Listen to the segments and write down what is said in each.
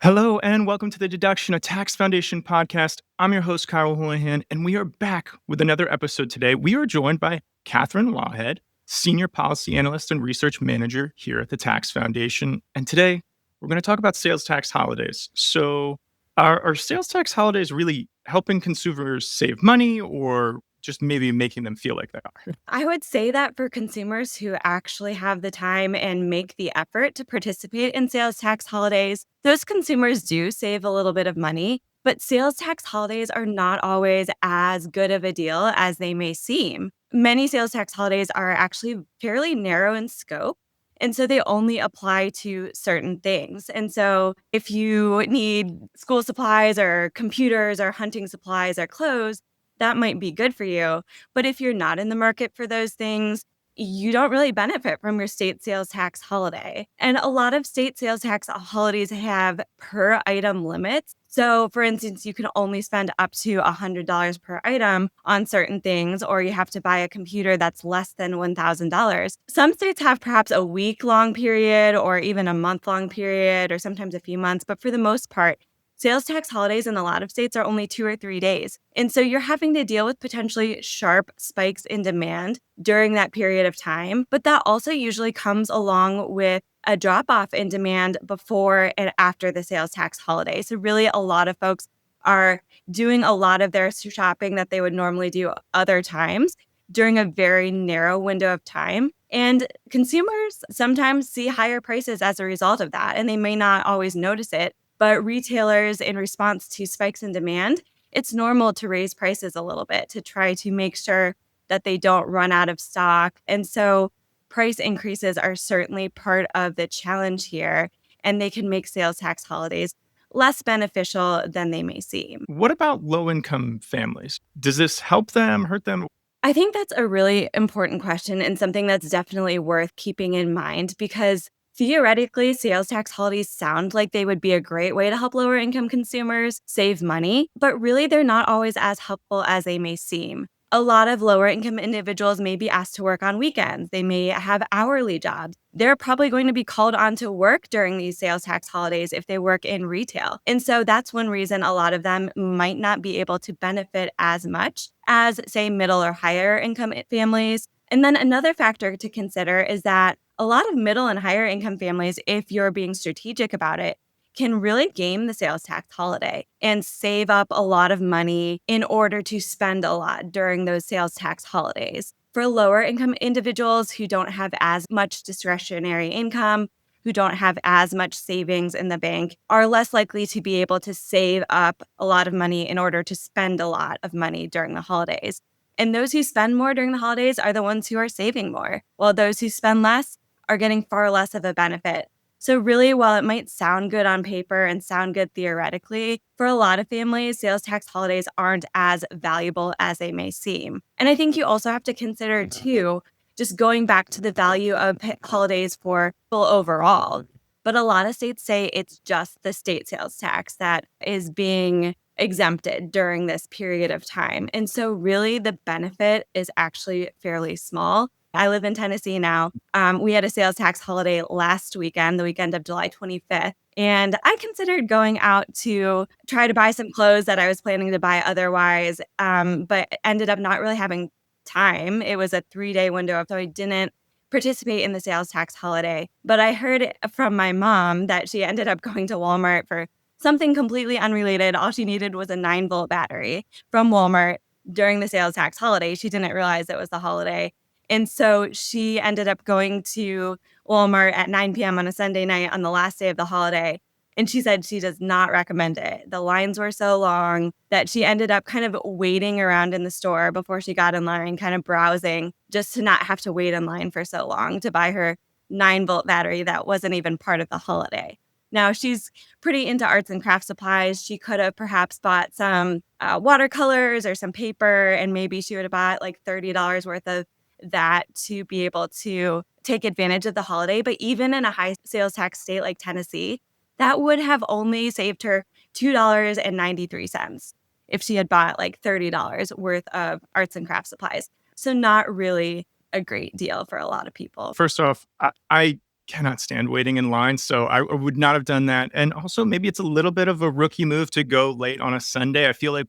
Hello and welcome to the Deduction, a Tax Foundation podcast. I'm your host, Kyle Hulehan, and we are back with another episode today. We are joined by Katherine Loughead, Senior Policy Analyst and Research Manager here at the Tax Foundation. And today we're going to talk about sales tax holidays. So, are sales tax holidays really helping consumers save money or just maybe making them feel like they are? I would say that for consumers who actually have the time and make the effort to participate in sales tax holidays, those consumers do save a little bit of money. But sales tax holidays are not always as good of a deal as they may seem. Many sales tax holidays are actually fairly narrow in scope. And so they only apply to certain things. And so if you need school supplies or computers or hunting supplies or clothes, that might be good for you. But if you're not in the market for those things, you don't really benefit from your state sales tax holiday. And a lot of state sales tax holidays have per item limits. So, for instance, you can only spend up to $100 per item on certain things, or you have to buy a computer that's less than $1,000. Some states have perhaps a week-long period or even a month-long period or sometimes a few months. But for the most part, sales tax holidays in a lot of states are only 2 or 3 days. And so you're having to deal with potentially sharp spikes in demand during that period of time. But that also usually comes along with a drop off in demand before and after the sales tax holiday. So, really, a lot of folks are doing a lot of their shopping that they would normally do other times during a very narrow window of time. And consumers sometimes see higher prices as a result of that, and they may not always notice it. But retailers, in response to spikes in demand, it's normal to raise prices a little bit to try to make sure that they don't run out of stock. And so price increases are certainly part of the challenge here, and they can make sales tax holidays less beneficial than they may seem. What about low income families? Does this help them, hurt them? I think that's a really important question and something that's definitely worth keeping in mind because theoretically, sales tax holidays sound like they would be a great way to help lower income consumers save money, but really they're not always as helpful as they may seem. A lot of lower income individuals may be asked to work on weekends. They may have hourly jobs. They're probably going to be called on to work during these sales tax holidays if they work in retail. And so that's one reason a lot of them might not be able to benefit as much as, say, middle or higher income families. And then another factor to consider is that a lot of middle and higher income families, if you're being strategic about it, can really game the sales tax holiday and save up a lot of money in order to spend a lot during those sales tax holidays. For lower income individuals who don't have as much discretionary income, who don't have as much savings in the bank, are less likely to be able to save up a lot of money in order to spend a lot of money during the holidays. And those who spend more during the holidays are the ones who are saving more, while those who spend less are getting far less of a benefit. So really, while it might sound good on paper and sound good theoretically, for a lot of families, sales tax holidays aren't as valuable as they may seem. And I think you also have to consider, too, just going back to the value of holidays for people overall. But a lot of states say it's just the state sales tax that is being exempted during this period of time. And so really the benefit is actually fairly small. I live in Tennessee now. We had a sales tax holiday last weekend, the weekend of July 25th. And I considered going out to try to buy some clothes that I was planning to buy otherwise, but ended up not really having time. It was a 3-day window, so I didn't participate in the sales tax holiday. But I heard from my mom that she ended up going to Walmart for something completely unrelated. All she needed was a 9-volt battery from Walmart during the sales tax holiday. She didn't realize it was the holiday. And so she ended up going to Walmart at 9 p.m. on a Sunday night on the last day of the holiday. And she said she does not recommend it. The lines were so long that she ended up kind of waiting around in the store before she got in line, kind of browsing just to not have to wait in line for so long to buy her 9-volt battery that wasn't even part of the holiday. Now, she's pretty into arts and craft supplies. She could have perhaps bought some watercolors or some paper, and maybe she would have bought like $30 worth of that to be able to take advantage of the holiday. But even in a high sales tax state like Tennessee, that would have only saved her $2.93 if she had bought like $30 worth of arts and craft supplies. So not really a great deal for a lot of people. First off, I cannot stand waiting in line. So I would not have done that. And also, maybe it's a little bit of a rookie move to go late on a Sunday. I feel like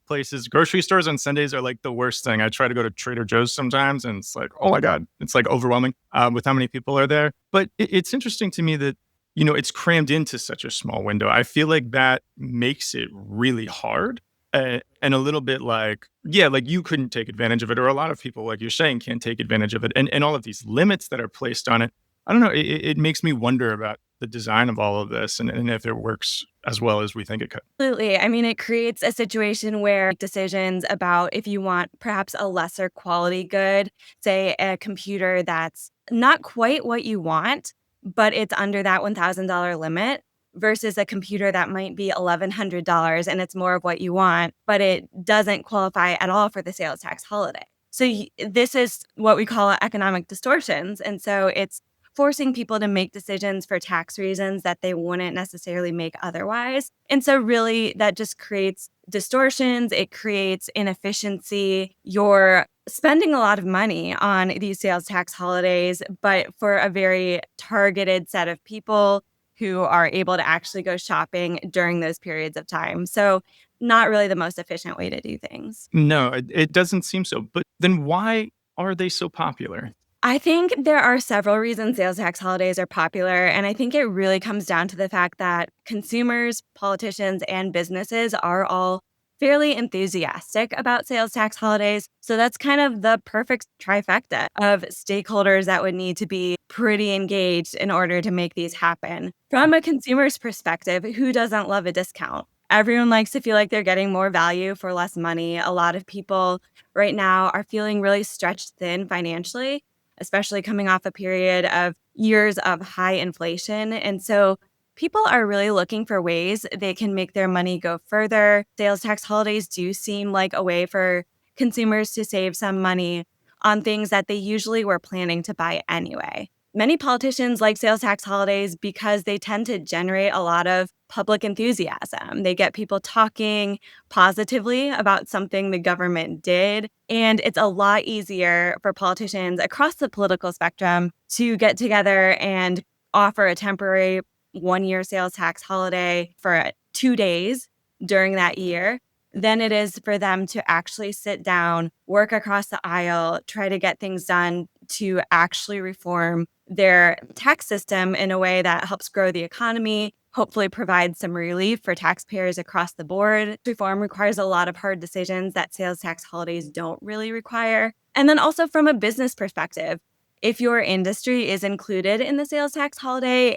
grocery stores on Sundays are like the worst thing. I try to go to Trader Joe's sometimes, and it's like, oh my God, it's like overwhelming with how many people are there. But it's interesting to me that, it's crammed into such a small window. I feel like that makes it really hard. And a little bit like, yeah, like you couldn't take advantage of it, or a lot of people, like you're saying, can't take advantage of it. And all of these limits that are placed on it, I don't know. It makes me wonder about the design of all of this and if it works as well as we think it could. Absolutely. I mean, it creates a situation where decisions about if you want perhaps a lesser quality good, say a computer that's not quite what you want, but it's under that $1,000 limit versus a computer that might be $1,100 and it's more of what you want, but it doesn't qualify at all for the sales tax holiday. So this is what we call economic distortions. And so it's forcing people to make decisions for tax reasons that they wouldn't necessarily make otherwise. And so really that just creates distortions, it creates inefficiency. You're spending a lot of money on these sales tax holidays, but for a very targeted set of people who are able to actually go shopping during those periods of time. So not really the most efficient way to do things. No, it doesn't seem so. But then why are they so popular? I think there are several reasons sales tax holidays are popular, and I think it really comes down to the fact that consumers, politicians, and businesses are all fairly enthusiastic about sales tax holidays. So that's kind of the perfect trifecta of stakeholders that would need to be pretty engaged in order to make these happen. From a consumer's perspective, who doesn't love a discount? Everyone likes to feel like they're getting more value for less money. A lot of people right now are feeling really stretched thin financially, especially coming off a period of years of high inflation. And so people are really looking for ways they can make their money go further. Sales tax holidays do seem like a way for consumers to save some money on things that they usually were planning to buy anyway. Many politicians like sales tax holidays because they tend to generate a lot of public enthusiasm. They get people talking positively about something the government did. And it's a lot easier for politicians across the political spectrum to get together and offer a temporary 1-year sales tax holiday for 2 days during that year than it is for them to actually sit down, work across the aisle, try to get things done to actually reform their tax system in a way that helps grow the economy, hopefully provide some relief for taxpayers across the board. Reform requires a lot of hard decisions that sales tax holidays don't really require. And then also from a business perspective, if your industry is included in the sales tax holiday,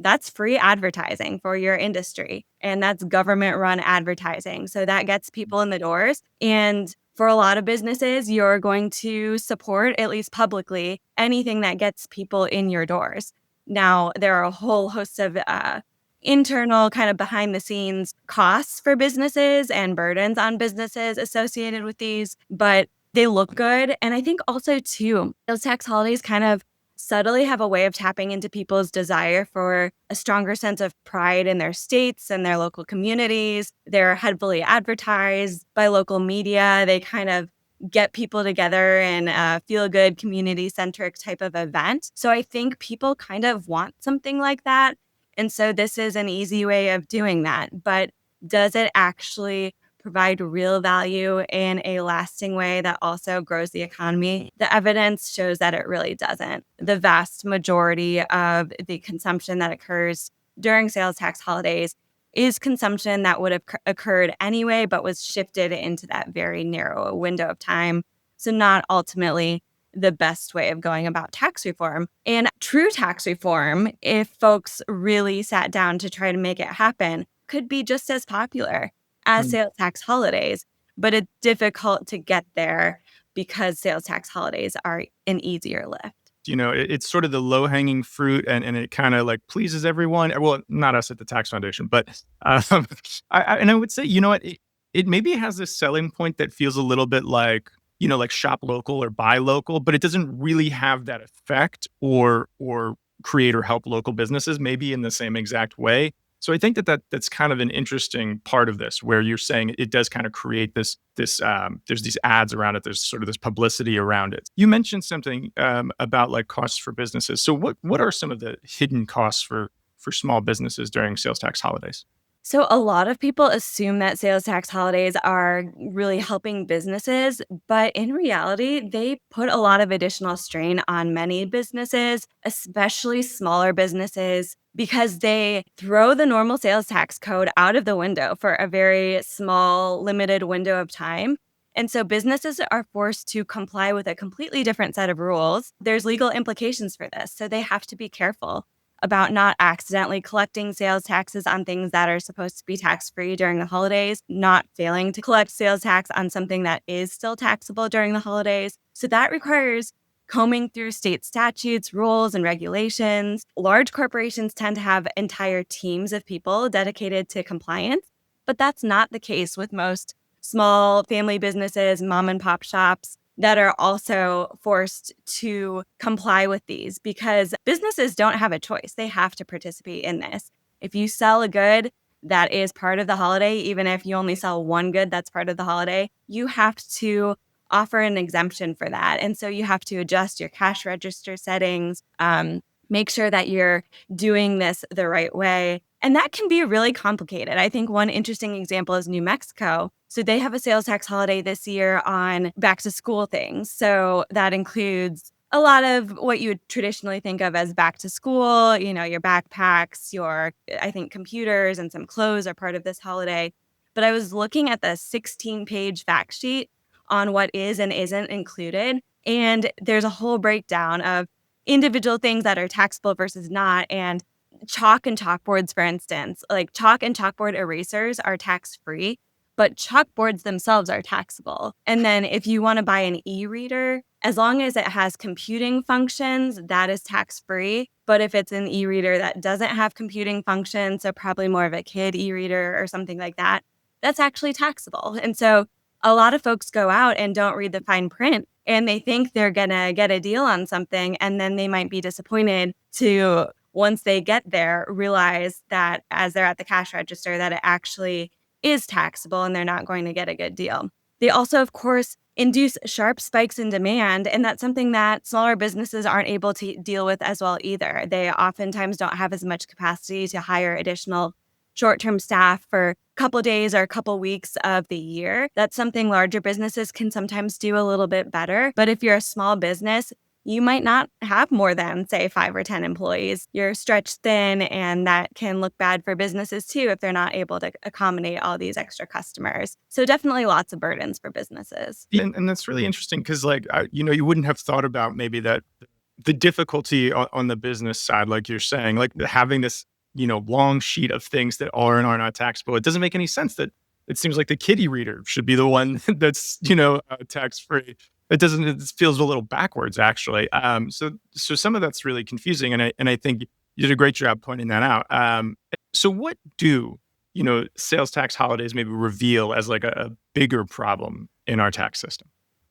that's free advertising for your industry, and that's government run advertising. So that gets people in the doors. And for a lot of businesses, you're going to support, at least publicly, anything that gets people in your doors. Now, there are a whole host of internal kind of behind the scenes costs for businesses and burdens on businesses associated with these, but they look good. And I think also too, those tax holidays kind of subtly have a way of tapping into people's desire for a stronger sense of pride in their states and their local communities. They're heavily advertised by local media. They kind of get people together in a feel-good, community-centric type of event. So I think people kind of want something like that. And so this is an easy way of doing that. But does it actually provide real value in a lasting way that also grows the economy? The evidence shows that it really doesn't. The vast majority of the consumption that occurs during sales tax holidays is consumption that would have occurred anyway, but was shifted into that very narrow window of time. So not ultimately the best way of going about tax reform. And true tax reform, if folks really sat down to try to make it happen, could be just as popular as sales tax holidays, but it's difficult to get there because sales tax holidays are an easier lift. It's sort of the low hanging fruit, and it kind of like pleases everyone. Well, not us at the Tax Foundation, but I would say, it maybe has this selling point that feels a little bit like, like shop local or buy local, but it doesn't really have that effect or create or help local businesses maybe in the same exact way. So I think that's kind of an interesting part of this, where you're saying it does kind of create there's these ads around it. There's sort of this publicity around it. You mentioned something about like costs for businesses. So what are some of the hidden costs for small businesses during sales tax holidays? So, a lot of people assume that sales tax holidays are really helping businesses, but in reality, they put a lot of additional strain on many businesses, especially smaller businesses, because they throw the normal sales tax code out of the window for a very small, limited window of time. And so businesses are forced to comply with a completely different set of rules. There's legal implications for this, so they have to be careful about not accidentally collecting sales taxes on things that are supposed to be tax-free during the holidays, not failing to collect sales tax on something that is still taxable during the holidays. So that requires combing through state statutes, rules, and regulations. Large corporations tend to have entire teams of people dedicated to compliance, but that's not the case with most small family businesses, mom and pop shops that are also forced to comply with these because businesses don't have a choice. They have to participate in this. If you sell a good that is part of the holiday, even if you only sell one good that's part of the holiday, you have to offer an exemption for that. And so you have to adjust your cash register settings, make sure that you're doing this the right way. And that can be really complicated. I think one interesting example is New Mexico. So they have a sales tax holiday this year on back to school things. So that includes a lot of what you would traditionally think of as back to school, your backpacks, I think computers and some clothes are part of this holiday. But I was looking at the 16-page fact sheet on what is and isn't included. And there's a whole breakdown of individual things that are taxable versus not. And chalk and chalkboards, for instance, like chalk and chalkboard erasers are tax free, but chalkboards themselves are taxable. And then if you want to buy an e-reader, as long as it has computing functions, that is tax free. But if it's an e-reader that doesn't have computing functions, so probably more of a kid e-reader or something like that, that's actually taxable. And so a lot of folks go out and don't read the fine print and they think they're going to get a deal on something. And then they might be disappointed to, once they get there, realize that as they're at the cash register, that it actually is taxable and they're not going to get a good deal. They also, of course, induce sharp spikes in demand. And that's something that smaller businesses aren't able to deal with as well either. They oftentimes don't have as much capacity to hire additional short-term staff for a couple days or a couple weeks of the year. That's something larger businesses can sometimes do a little bit better. But if you're a small business, you might not have more than, say, 5 or 10 employees. You're stretched thin, and that can look bad for businesses too if they're not able to accommodate all these extra customers. So definitely lots of burdens for businesses. And that's really interesting because, like, you wouldn't have thought about maybe that the difficulty on the business side, like you're saying, like having this, long sheet of things that are and are not taxable. It doesn't make any sense that it seems like the kiddie reader should be the one that's, tax free. It feels a little backwards, actually. So some of that's really confusing. And I think you did a great job pointing that out. So what do, sales tax holidays maybe reveal as like a bigger problem in our tax system?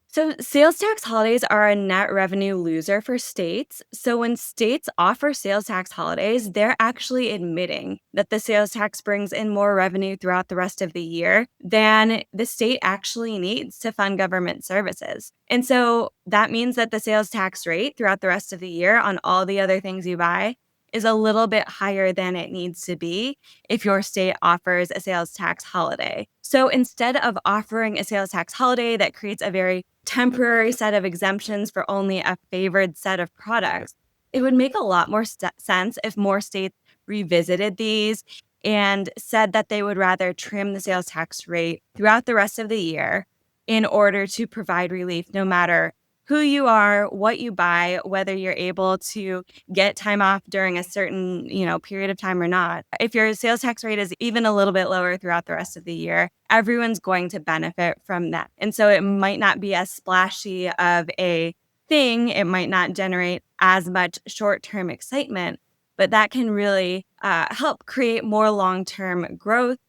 So, sales tax holidays are a net revenue loser for states. So, when states offer sales tax holidays, they're actually admitting that the sales tax brings in more revenue throughout the rest of the year than the state actually needs to fund government services. And so that means that the sales tax rate throughout the rest of the year on all the other things you buy is a little bit higher than it needs to be if your state offers a sales tax holiday. So instead of offering a sales tax holiday that creates a very temporary set of exemptions for only a favored set of products, it would make a lot more sense if more states revisited these and said that they would rather trim the sales tax rate throughout the rest of the year in order to provide relief no matter who you are, what you buy, whether you're able to get time off during a certain, period of time or not. If your sales tax rate is even a little bit lower throughout the rest of the year, everyone's going to benefit from that. And so it might not be as splashy of a thing. It might not generate as much short-term excitement, but that can really help create more long-term growth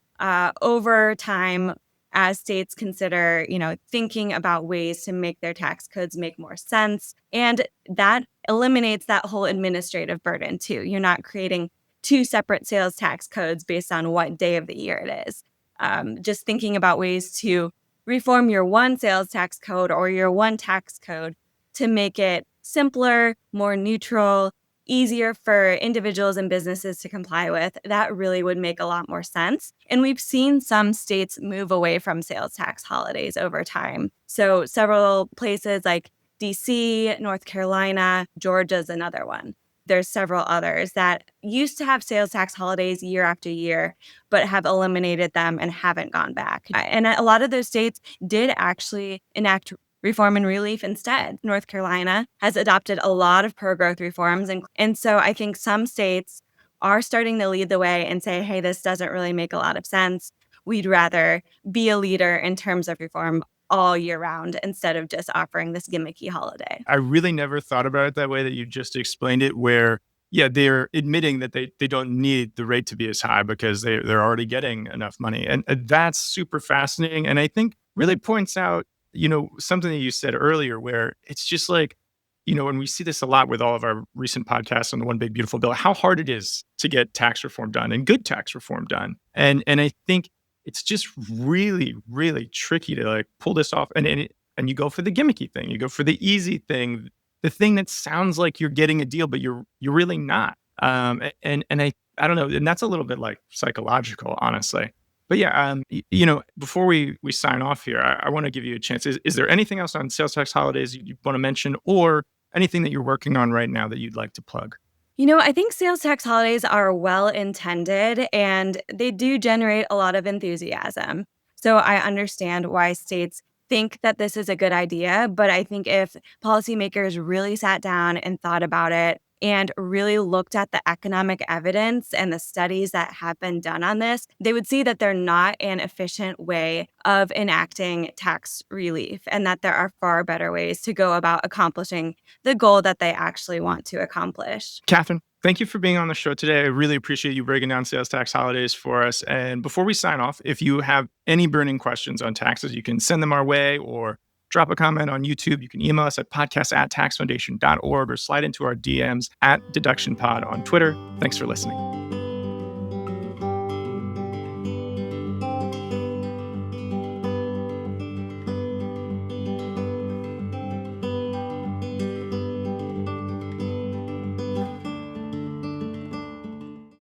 over time as states consider, thinking about ways to make their tax codes make more sense. And that eliminates that whole administrative burden too. You're not creating two separate sales tax codes based on what day of the year it is. Just thinking about ways to reform your one sales tax code or your one tax code to make it simpler, more neutral, easier for individuals and businesses to comply with, that really would make a lot more sense. And we've seen some states move away from sales tax holidays over time. So several places like DC, North Carolina, Georgia's another one. There's several others that used to have sales tax holidays year after year, but have eliminated them and haven't gone back. And a lot of those states did actually enact reform and relief instead. North Carolina has adopted a lot of pro-growth reforms. And so I think some states are starting to lead the way and say, hey, this doesn't really make a lot of sense. We'd rather be a leader in terms of reform all year round instead of just offering this gimmicky holiday. I really never thought about it that way that you just explained it, where, yeah, they're admitting that they don't need the rate to be as high because they're already getting enough money. And that's super fascinating. And I think really points out, something that you said earlier, where it's just like, and we see this a lot with all of our recent podcasts on the One Big Beautiful Bill, how hard it is to get tax reform done and good tax reform done. And I think it's just really, really tricky to like pull this off. And you go for the gimmicky thing, you go for the easy thing, the thing that sounds like you're getting a deal, but you're really not. And I don't know, and that's a little bit like psychological, honestly. But yeah, before we sign off here, I want to give you a chance. Is there anything else on sales tax holidays you want to mention, or anything that you're working on right now that you'd like to plug? I think sales tax holidays are well intended and they do generate a lot of enthusiasm. So I understand why states think that this is a good idea, but I think if policymakers really sat down and thought about it and really looked at the economic evidence and the studies that have been done on this, they would see that they're not an efficient way of enacting tax relief and that there are far better ways to go about accomplishing the goal that they actually want to accomplish. Katherine, thank you for being on the show today. I really appreciate you breaking down sales tax holidays for us. And before we sign off, if you have any burning questions on taxes, you can send them our way or drop a comment on YouTube. You can email us at podcast@taxfoundation.org or slide into our DMs at deductionpod on Twitter. Thanks for listening.